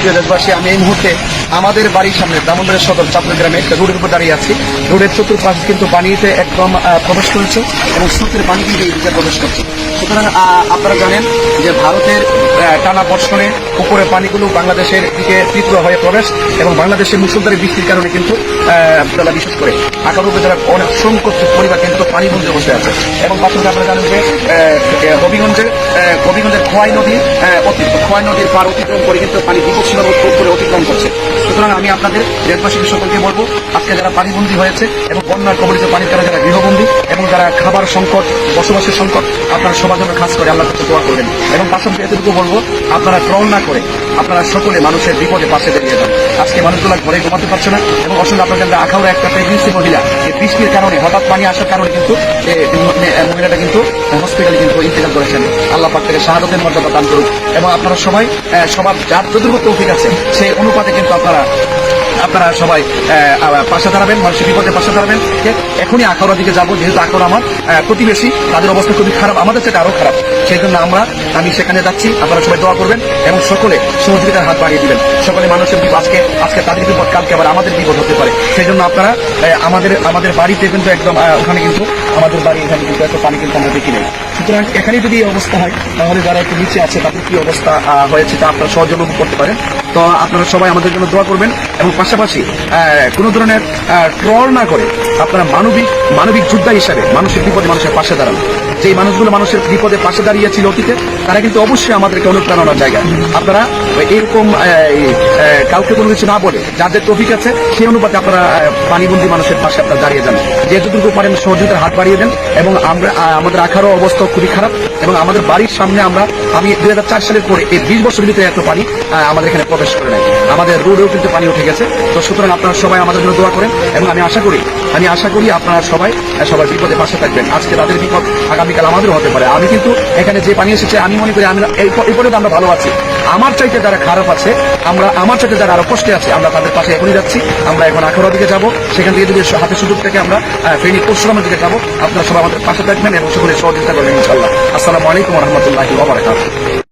প্রিয় দেশবাসী, আমি এই মুহূর্তে আমাদের বাড়ির সামনে ব্রাহ্মণবাড়িয়া সদর চাঁদপুর গ্রামে একটা রোডের উপর দাঁড়িয়ে আছি। রোডের চতুর্পাশ কিন্তু পানিতে একদম প্রবেশ করেছে এবং স্রোতের পানি কিন্তু এই দিকে প্রবেশ করছে। সুতরাং আপনারা জানেন যে ভারতের টানা বর্ষণে উপরে পানিগুলো বাংলাদেশের দিকে তীব্র হয়ে প্রবেশ এবং বাংলাদেশের মুষলধারে বৃষ্টির কারণে কিন্তু বিশেষ করে আকার উপজেলা অনেক সংখ্যক পরিবার কিন্তু পানিবন্দী বসে আছে। এবং পাশাপাশি আপনারা জানেন যে হবিগঞ্জের খোয়াই নদীর পার অতিক্রম করে কিন্তু পানি বিপদসীমার করে অতিক্রম করছে। সুতরাং আমি আপনাদের দেশবাসীকে সকলকে বলবো, আজকে যারা পানিবন্দী হয়েছে এবং বন্যার কবলিত পানির কারণে যারা গৃহবন্দী এবং যারা খাবার সংকট, বসবাসের সংকট, আপনারা সবার জন্য খাস করে আল্লাহর কাছে দোয়া করবেন। এবং পাশাপাশি এতটুকু বলবো, আপনারা ট্রল না করে আপনারা সকলে মানুষের বিপদে পাশে দাঁড়িয়ে যান। আজকে মানুষগুলো ঘরে ঘুমাতে পারছে না এবং অসংখ্য আপনাদের আখাউড়া একটা প্রেগনেন্সি মহিলা এই বৃষ্টির কারণে হঠাৎ পানি আসার কারণে কিন্তু মহিলাটা কিন্তু হসপিটালে কিন্তু ইন্তেকাল করেছেন। আল্লাহ পাক থেকে শাহাদাতের মর্যাদা দান করুন। এবং আপনারা সবাই সবার যার যতটুকু তৌফিক আছে সেই অনুপাতে কিন্তু আপনারা সবাই পাশে দাঁড়াবেন, মানুষের বিপদে পাশে দাঁড়াবেন। এখনই আখাউড়া দিকে যাবো, যেহেতু আখাউড়া আমার প্রতিবেশী, তাদের অবস্থা খুবই খারাপ, আমাদের থেকে আরো খারাপ। সেই জন্য আমি সেখানে যাচ্ছি। আপনারা সবাই দোয়া করবেন এবং সকলে সহযোগিতার হাত বাড়িয়ে দিবেন। সকলে মানুষের বিপদ, আজকে তাদের বিপদ, কালকে আবার আমাদের বিপদ হতে পারে। সেই জন্য আপনারা আমাদের বাড়িতে কিন্তু একদম ওখানে কিন্তু আমাদের বাড়ি এখানে কিন্তু এত পানি কিন্তু আমরা দেখি নেই। সুতরাং এখানে যদি এই অবস্থা হয়, তাহলে যারা একটু নিচে আছে তাদের কি অবস্থা হয়েছে তা আপনারা সহজে অনুভব করতে পারেন। তো আপনারা সবাই আমাদের জন্য দোয়া করবেন এবং পাশাপাশি কোনো ধরনের ট্রল না করে আপনারা মানবিক যোদ্ধা হিসাবে মানুষের বিপদে মানুষের পাশে দাঁড়ান। যে মানুষগুলো মানুষের বিপদে পাশে দাঁড়িয়েছিল অতীতে, তারা কিন্তু অবশ্যই আমাদেরকে অনুপ্রেরণার জায়গা। আপনারা এরকম কাউকে কোনো কিছু না বলে যাদের তৌফিক আছে সেই অনুপাতে আপনারা পানিবন্দী মানুষের পাশে আপনারা দাঁড়িয়ে যান। যেটুকু পারেন সহযোগিতার হাত বাড়িয়ে দেন। এবং আমাদের আখারও অবস্থা খুবই খারাপ এবং আমাদের বাড়ির সামনে আমি 2004 সালের পরে এই 20 বছরের ভিতরে এত পানি আমাদের এখানে প্রবেশ করে নাই। আমাদের রোডেও কিন্তু পানি উঠে গেছে। তো সুতরাং আপনারা সবাই আমাদের জন্য দোয়া করেন এবং আমি আশা করি আপনারা সবাই বিপদে পাশে থাকবেন। আজকে তাদের বিপদ আগামীকাল আমাদেরও হতে পারে। আমি কিন্তু এখানে যে পানি এসেছে আমি মনে করি এরপরে আমরা ভালো আছি। আমার চাইতে যারা খারাপ আছে, আমার চাইতে যারা আরো কষ্টে আছে, আমরা তাদের পাশে এখনই যাচ্ছি। আমরা এখন আখাউড়া দিকে যাবো, সেখান থেকে যদি হাতে সুযোগ থেকে আমরা ফেনী পরশুরামের দিকে যাবো। আপনারা সবাই আমাদের পাশে থাকবেন এবং সকলে সহযোগিতা করবেন ইনশাআল্লাহ। আসসালামু আলাইকুম ওয়া রাহমাতুল্লাহি ওয়া বারাকাতুহু।